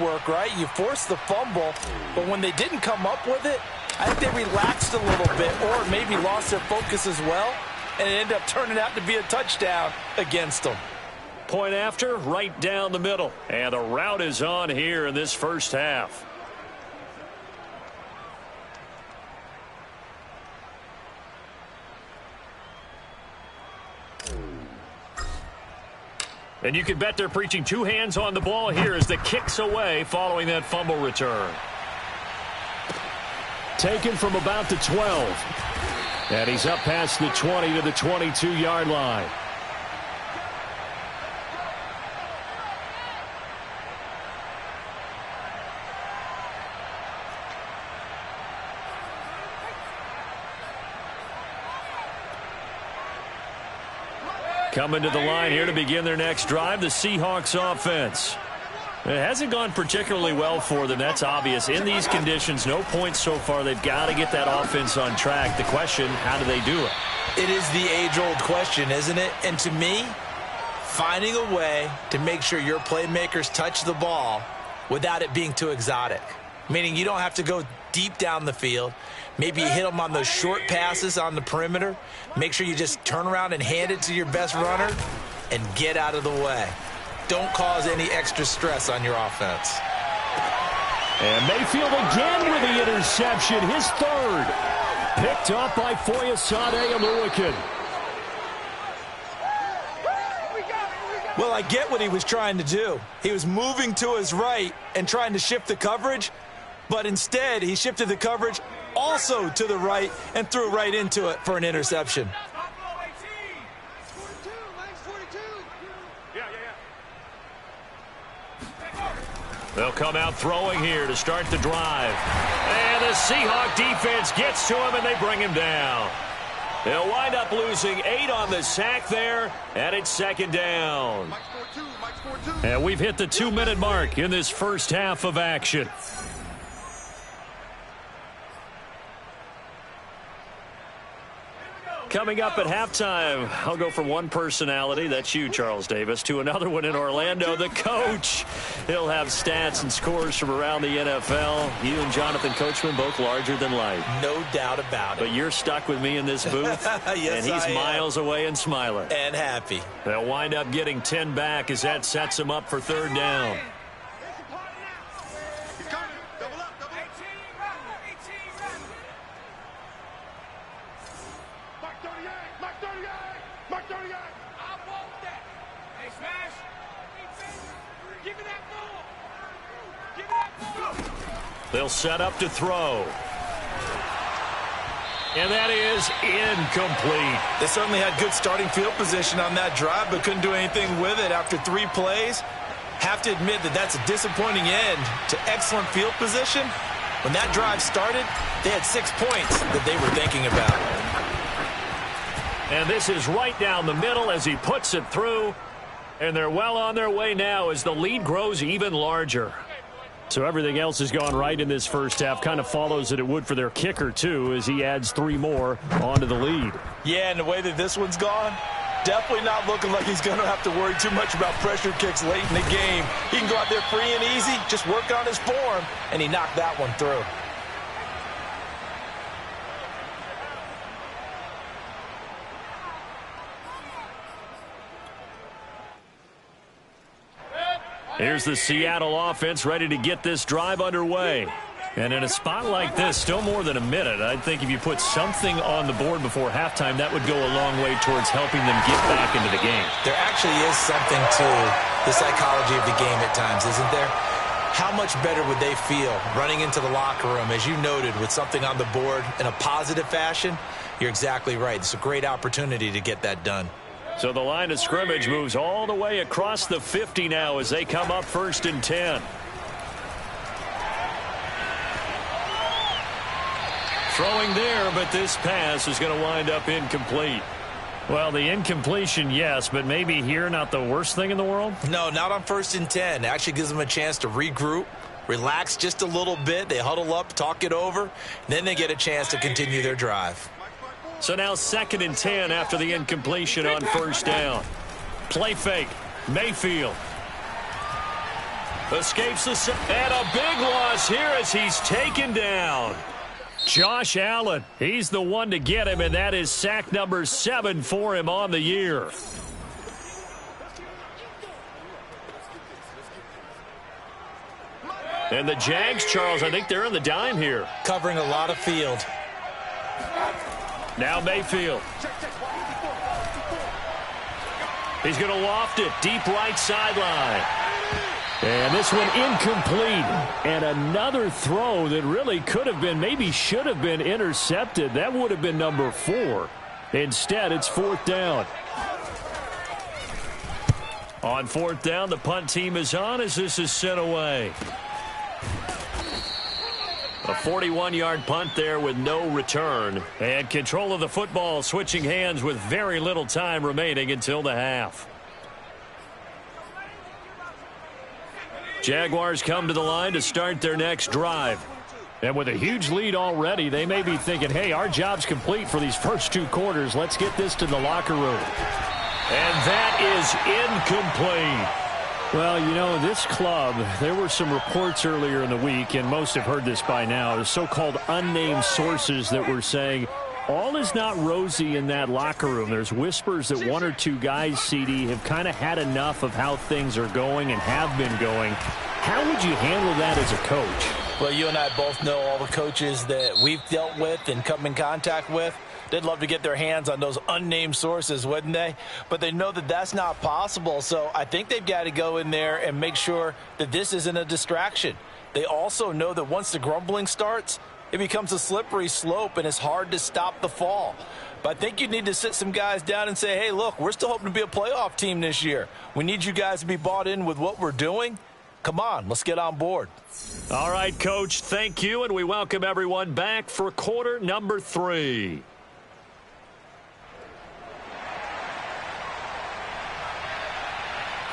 work, right? You forced the fumble, but when they didn't come up with it, I think they relaxed a little bit or maybe lost their focus as well, and it ended up turning out to be a touchdown against them. Point after, right down the middle. And the route is on here in this first half. And you can bet they're preaching two hands on the ball here as the kick's away following that fumble return. Taken from about the 12. And he's up past the 20 to the 22-yard line. Coming to the line here to begin their next drive, the Seahawks offense. It hasn't gone particularly well for them. That's obvious. In these conditions, no points so far. They've got to get that offense on track. The question, how do they do it? It is the age-old question, isn't it? And to me, finding a way to make sure your playmakers touch the ball without it being too exotic. Meaning you don't have to go deep down the field. Maybe you hit them on those short passes on the perimeter. Make sure you just turn around and hand it to your best runner and get out of the way. Don't cause any extra stress on your offense. And Mayfield again with the interception, his third. Picked up by Foyesade Oluokun. Well, I get what he was trying to do. He was moving to his right and trying to shift the coverage, but instead he shifted the coverage also to the right and threw right into it for an interception. They'll come out throwing here to start the drive. And the Seahawk defense gets to him, and they bring him down. They'll wind up losing 8 on the sack there, and it's second down. And we've hit the 2-minute mark in this first half of action. Coming up at halftime, I'll go from one personality, that's you, Charles Davis, to another one in Orlando, the coach. He'll have stats and scores from around the NFL. You and Jonathan Coachman, both larger than life. No doubt about it. But you're stuck with me in this booth, yes, and he's miles away and smiling. And happy. They'll wind up getting 10 back as that sets him up for third down. They'll set up to throw. And that is incomplete. They certainly had good starting field position on that drive, but couldn't do anything with it after 3 plays. Have to admit that that's a disappointing end to excellent field position. When that drive started, they had 6 points that they were thinking about. And this is right down the middle as he puts it through. And they're well on their way now as the lead grows even larger. So everything else has gone right in this first half. Kind of follows that it would for their kicker, too, as he adds 3 more onto the lead. Yeah, and the way that this one's gone, definitely not looking like he's going to have to worry too much about pressure kicks late in the game. He can go out there free and easy, just work on his form, and he knocked that one through. Here's the Seattle offense ready to get this drive underway. And in a spot like this, still more than a minute, I think if you put something on the board before halftime, that would go a long way towards helping them get back into the game. There actually is something to the psychology of the game at times, isn't there? How much better would they feel running into the locker room, as you noted, with something on the board in a positive fashion? You're exactly right. It's a great opportunity to get that done. So the line of scrimmage moves all the way across the 50 now as they come up 1st and 10. Throwing there, but this pass is going to wind up incomplete. Well, the incompletion, yes, but maybe here not the worst thing in the world? No, not on 1st and 10. It actually gives them a chance to regroup, relax just a little bit. They huddle up, talk it over, then they get a chance to continue their drive. So now 2nd and 10 after the incompletion on 1st down. Play fake. Mayfield. Escapes the and a big loss here as he's taken down. Josh Allen, he's the one to get him, and that is sack number 7 for him on the year. And the Jags, Charles, I think they're in the dime here. Covering a lot of field. Now Mayfield. He's going to loft it deep right sideline. And this one incomplete. And another throw that really could have been, maybe should have been intercepted. That would have been number 4. Instead, it's 4th down. On 4th down, the punt team is on as this is sent away. A 41-yard punt there with no return. And control of the football switching hands with very little time remaining until the half. Jaguars come to the line to start their next drive. And with a huge lead already, they may be thinking, hey, our job's complete for these first 2 quarters. Let's get this to the locker room. And that is incomplete. Well, you know, this club, there were some reports earlier in the week, and most have heard this by now, the so-called unnamed sources that were saying all is not rosy in that locker room. There's whispers that 1 or 2 guys, CD, have kind of had enough of how things are going and have been going. How would you handle that as a coach? Well, you and I both know all the coaches that we've dealt with and come in contact with. They'd love to get their hands on those unnamed sources, wouldn't they? But they know that that's not possible. So I think they've got to go in there and make sure that this isn't a distraction. They also know that once the grumbling starts, it becomes a slippery slope and it's hard to stop the fall. But I think you need to sit some guys down and say, hey, look, we're still hoping to be a playoff team this year. We need you guys to be bought in with what we're doing. Come on, let's get on board. All right, Coach, thank you, and we welcome everyone back for quarter number 3.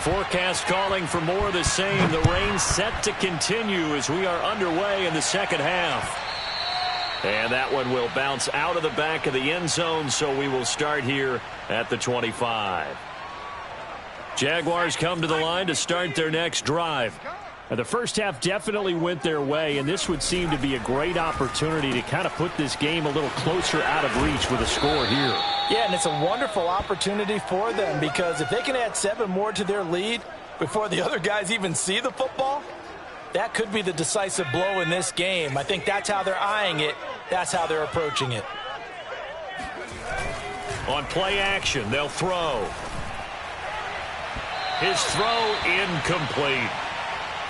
Forecast calling for more of the same. The rain set to continue as we are underway in the second half. And that one will bounce out of the back of the end zone, so we will start here at the 25. Jaguars come to the line to start their next drive. Now, the first half definitely went their way, and this would seem to be a great opportunity to kind of put this game a little closer out of reach with a score here. Yeah, and it's a wonderful opportunity for them because if they can add 7 more to their lead before the other guys even see the football, that could be the decisive blow in this game. I think that's how they're eyeing it. That's how they're approaching it. On play action, they'll throw. His throw incomplete.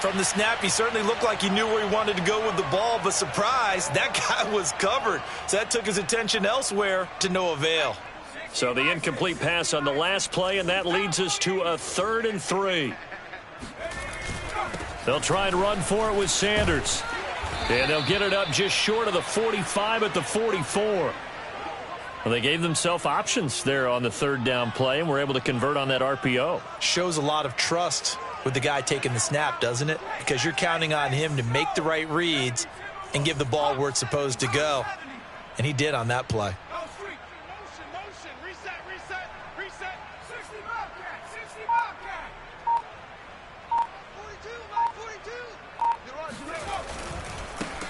From the snap, he certainly looked like he knew where he wanted to go with the ball, but surprise, that guy was covered. So that took his attention elsewhere to no avail. So the incomplete pass on the last play, and that leads us to a 3rd and 3. They'll try and run for it with Sanders. And they'll get it up just short of the 45 at the 44. Well, they gave themselves options there on the 3rd down play, and were able to convert on that RPO. Shows a lot of trust with the guy taking the snap, doesn't it? Because you're counting on him to make the right reads and give the ball where it's supposed to go. And he did on that play.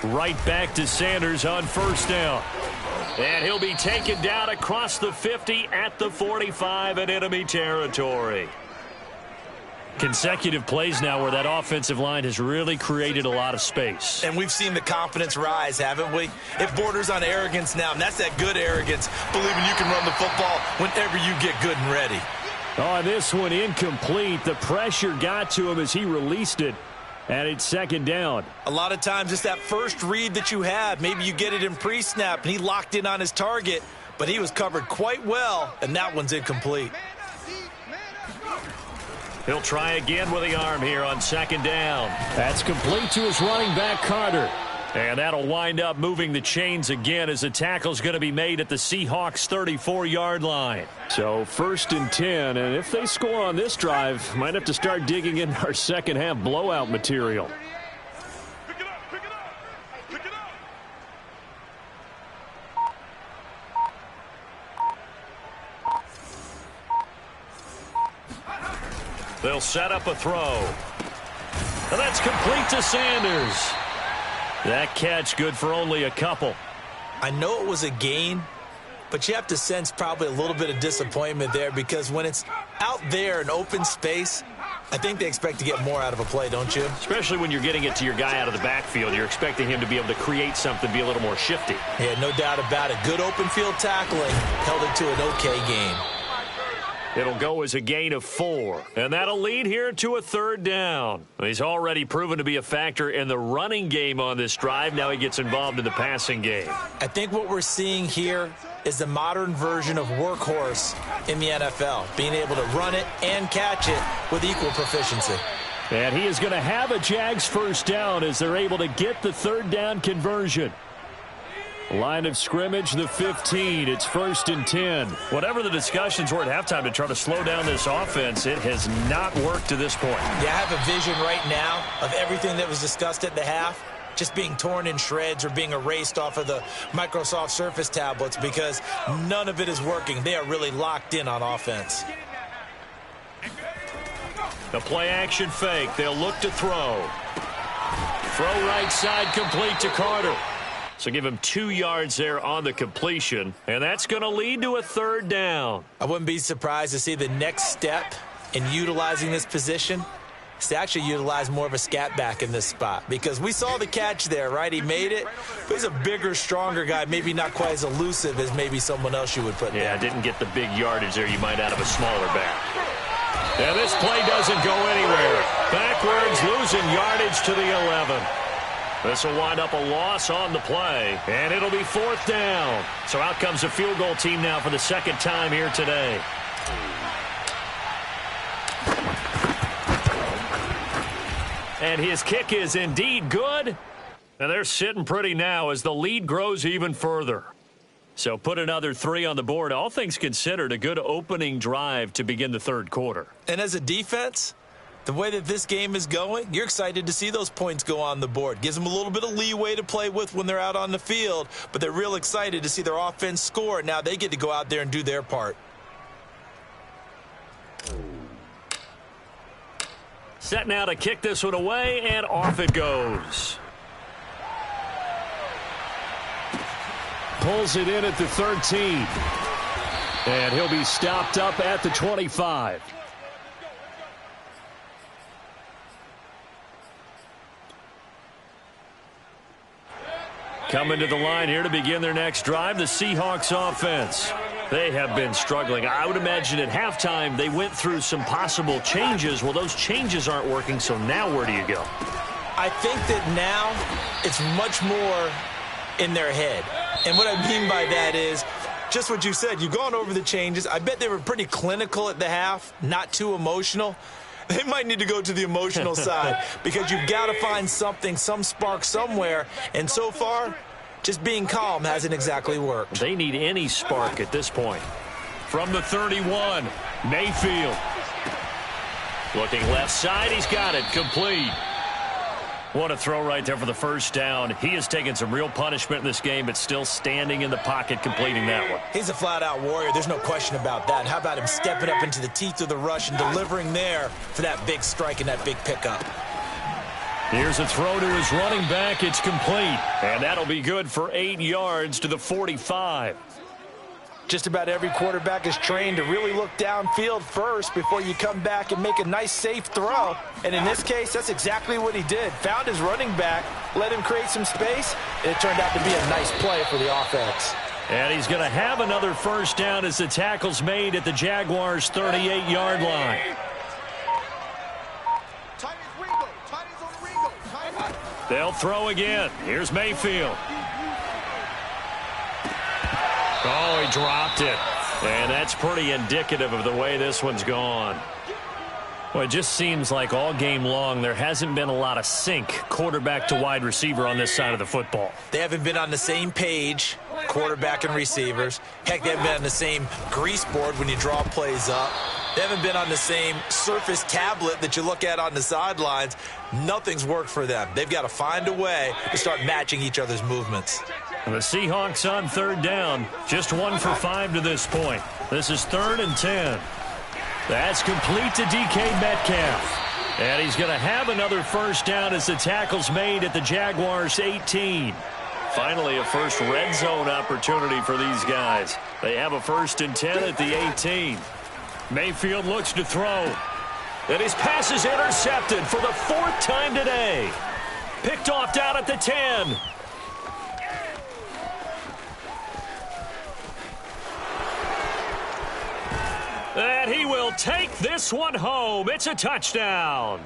Right back to Sanders on 1st down. And he'll be taken down across the 50 at the 45 in enemy territory. Consecutive plays now where that offensive line has really created a lot of space. And we've seen the confidence rise, haven't we? It borders on arrogance now, and that's that good arrogance, believing you can run the football whenever you get good and ready. Oh, this one incomplete. The pressure got to him as he released it, and it's 2nd down. A lot of times it's that first read that you have. Maybe you get it in pre-snap, and he locked in on his target, but he was covered quite well, and that one's incomplete. He'll try again with the arm here on 2nd down. That's complete to his running back, Carter. And that'll wind up moving the chains again as the tackle's going to be made at the Seahawks 34-yard line. So 1st and 10, and if they score on this drive, might have to start digging in our second half blowout material. They'll set up a throw. And that's complete to Sanders. That catch good for only a couple. I know it was a gain, but you have to sense probably a little bit of disappointment there because when it's out there in open space, I think they expect to get more out of a play, don't you? Especially when you're getting it to your guy out of the backfield. You're expecting him to be able to create something, be a little more shifty. Yeah, no doubt about it. Good open field tackling held it to an okay gain. It'll go as a gain of 4, and that'll lead here to a 3rd down. He's already proven to be a factor in the running game on this drive. Now he gets involved in the passing game. I think what we're seeing here is the modern version of workhorse in the NFL, being able to run it and catch it with equal proficiency. And he is going to have a Jags first down as they're able to get the 3rd down conversion. Line of scrimmage, the 15. It's 1st and 10. Whatever the discussions were at halftime to try to slow down this offense, it has not worked to this point. Yeah, I have a vision right now of everything that was discussed at the half just being torn in shreds or being erased off of the Microsoft Surface tablets because none of it is working. They are really locked in on offense. The play-action fake. They'll look to throw. Throw right side complete to Carter. So give him 2 yards there on the completion, and that's going to lead to a 3rd down. I wouldn't be surprised to see the next step in utilizing this position is to actually utilize more of a scat back in this spot because we saw the catch there, right? He made it, but he's a bigger, stronger guy, maybe not quite as elusive as maybe someone else you would put Yeah, there. didn't get the big yardage there you might out of a smaller back. And this play doesn't go anywhere. Backwards, losing yardage to the 11. This will wind up a loss on the play, and it'll be 4th down. So out comes the field goal team now for the 2nd time here today. And his kick is indeed good. And they're sitting pretty now as the lead grows even further. So put another 3 on the board. All things considered, a good opening drive to begin the 3rd quarter. And as a defense, the way that this game is going, you're excited to see those points go on the board. Gives them a little bit of leeway to play with when they're out on the field, but they're real excited to see their offense score. Now they get to go out there and do their part. Set now to kick this one away, and off it goes. Pulls it in at the 13. And he'll be stopped up at the 25. Coming to the line here to begin their next drive, the Seahawks offense. They have been struggling. I would imagine at halftime they went through some possible changes. Well, those changes aren't working, so now where do you go? I think that now it's much more in their head. And what I mean by that is just what you said. You've gone over the changes. I bet they were pretty clinical at the half, not too emotional. They might need to go to the emotional side because you've got to find something, some spark somewhere. And so far, just being calm hasn't exactly worked. They need any spark at this point. From the 31, Mayfield. Looking left side, he's got it, complete. What a throw right there for the 1st down. He has taken some real punishment in this game, but still standing in the pocket, completing that one. He's a flat-out warrior. There's no question about that. How about him stepping up into the teeth of the rush and delivering there for that big strike and that big pickup? Here's a throw to his running back. It's complete. And that'll be good for 8 yards to the 45. Just about every quarterback is trained to really look downfield first before you come back and make a nice, safe throw. And in this case, that's exactly what he did. Found his running back, let him create some space, and it turned out to be a nice play for the offense. And he's going to have another 1st down as the tackle's made at the Jaguars' 38-yard line. They'll throw again. Here's Mayfield. Oh, he dropped it. And that's pretty indicative of the way this one's gone. Well, it just seems like all game long there hasn't been a lot of sync quarterback to wide receiver on this side of the football. They haven't been on the same page, quarterback and receivers. Heck, they haven't been on the same grease board when you draw plays up. They haven't been on the same Surface tablet that you look at on the sidelines. Nothing's worked for them. They've got to find a way to start matching each other's movements. The Seahawks on 3rd down, just 1 for 5 to this point. This is 3rd and 10. That's complete to DK Metcalf. And he's going to have another first down as the tackle's made at the Jaguars' 18. Finally, a first red zone opportunity for these guys. They have a 1st and 10 at the 18. Mayfield looks to throw. And his pass is intercepted for the 4th time today. Picked off down at the 10. And he will take this one home. It's a touchdown.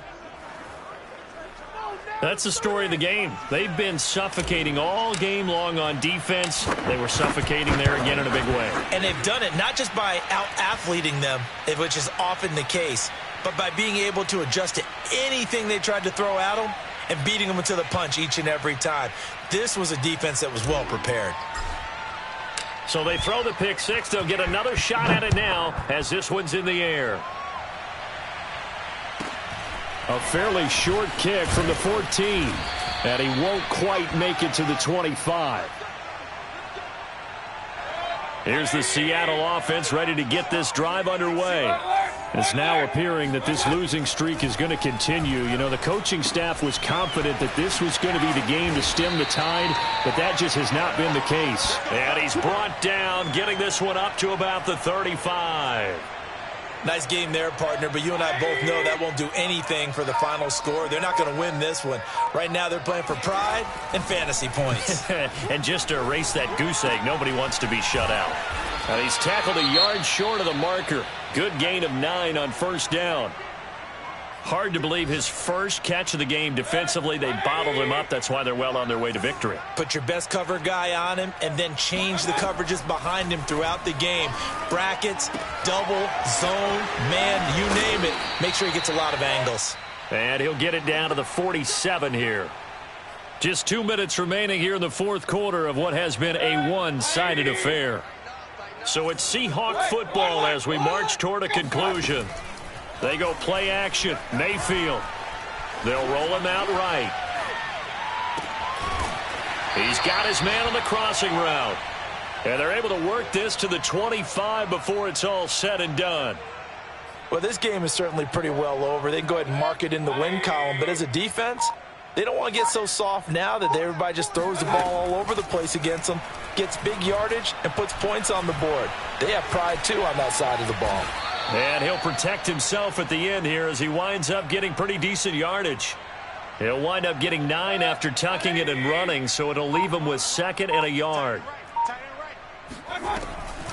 That's the story of the game. They've been suffocating all game long on defense. They were suffocating there again in a big way. And they've done it not just by out-athleting them, which is often the case, but by being able to adjust to anything they tried to throw at them and beating them to the punch each and every time. This was a defense that was well prepared. So they throw the pick six. They'll get another shot at it now as this one's in the air. A fairly short kick from the 14. And he won't quite make it to the 25. Here's the Seattle offense ready to get this drive underway. It's now appearing that this losing streak is going to continue. You know, the coaching staff was confident that this was going to be the game to stem the tide, but that just has not been the case. And he's brought down, getting this one up to about the 35. Nice game there, partner, but you and I both know that won't do anything for the final score. They're not going to win this one. Right now they're playing for pride and fantasy points. And just to erase that goose egg, nobody wants to be shut out. And he's tackled a yard short of the marker. Good gain of 9 on first down. Hard to believe his first catch of the game defensively. They bottled him up. That's why they're well on their way to victory. Put your best cover guy on him and then change the coverages behind him throughout the game. Brackets, double, zone, man, you name it. Make sure he gets a lot of angles. And he'll get it down to the 47 here. Just 2 minutes remaining here in the fourth quarter of what has been a one-sided affair. So it's Seahawk football as we march toward a conclusion. They go play action. Mayfield. They'll roll him out right. He's got his man on the crossing route. And they're able to work this to the 25 before it's all said and done. Well, this game is certainly pretty well over. They can go ahead and mark it in the win column. But as a defense, they don't want to get so soft now that everybody just throws the ball all over the place against them, gets big yardage, and puts points on the board. They have pride, too, on that side of the ball. And he'll protect himself at the end here as he winds up getting pretty decent yardage. He'll wind up getting 9 after tucking it and running, so it'll leave him with 2nd and a yard.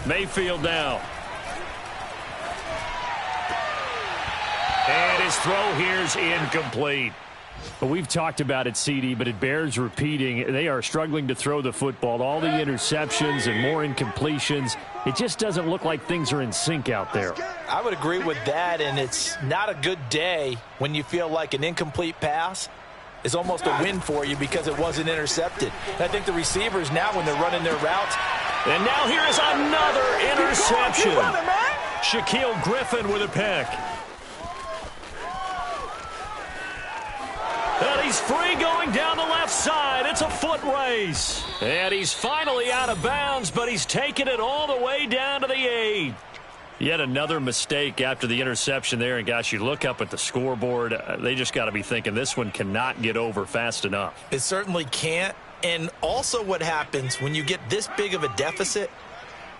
Mayfield now. And his throw here's incomplete. Well, we've talked about it, CD, but it bears repeating. They are struggling to throw the football. All the interceptions and more incompletions. It just doesn't look like things are in sync out there. I would agree with that, and it's not a good day when you feel like an incomplete pass is almost a win for you because it wasn't intercepted. And I think the receivers now, when they're running their routes. And now here is another interception. Keep running, man. Shaquille Griffin with a pick. And he's free going down the left side. It's a foot race. And he's finally out of bounds, but he's taken it all the way down to the 8. Yet another mistake after the interception there. And, gosh, you look up at the scoreboard. They just got to be thinking this one cannot get over fast enough. It certainly can't. And also what happens when you get this big of a deficit,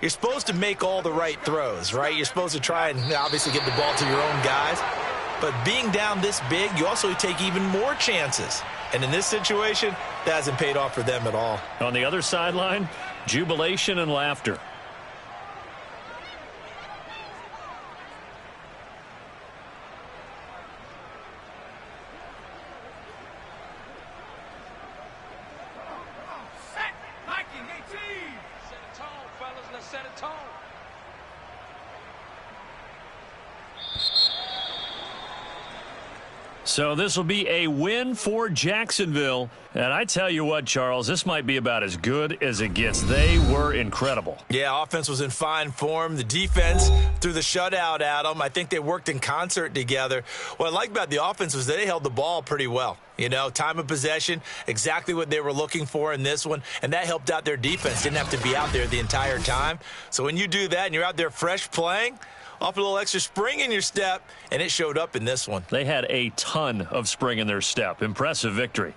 you're supposed to make all the right throws, right? You're supposed to try and obviously get the ball to your own guys. But being down this big, you also take even more chances. And in this situation, that hasn't paid off for them at all. On the other sideline, jubilation and laughter. So this will be a win for Jacksonville. And I tell you what, Charles, this might be about as good as it gets. They were incredible. Yeah, offense was in fine form. The defense threw the shutout at them. I think they worked in concert together. What I like about the offense was they held the ball pretty well. You know, time of possession, exactly what they were looking for in this one. And that helped out their defense. Didn't have to be out there the entire time. So when you do that and you're out there fresh playing, off a little extra spring in your step, and it showed up in this one. They had a ton of spring in their step. Impressive victory.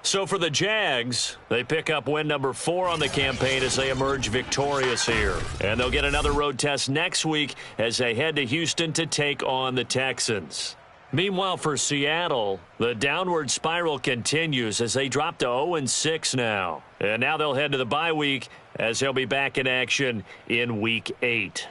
So for the Jags, they pick up win number 4 on the campaign as they emerge victorious here. And they'll get another road test next week as they head to Houston to take on the Texans. Meanwhile, for Seattle, the downward spiral continues as they drop to 0-6 now. And now they'll head to the bye week as they'll be back in action in Week 8.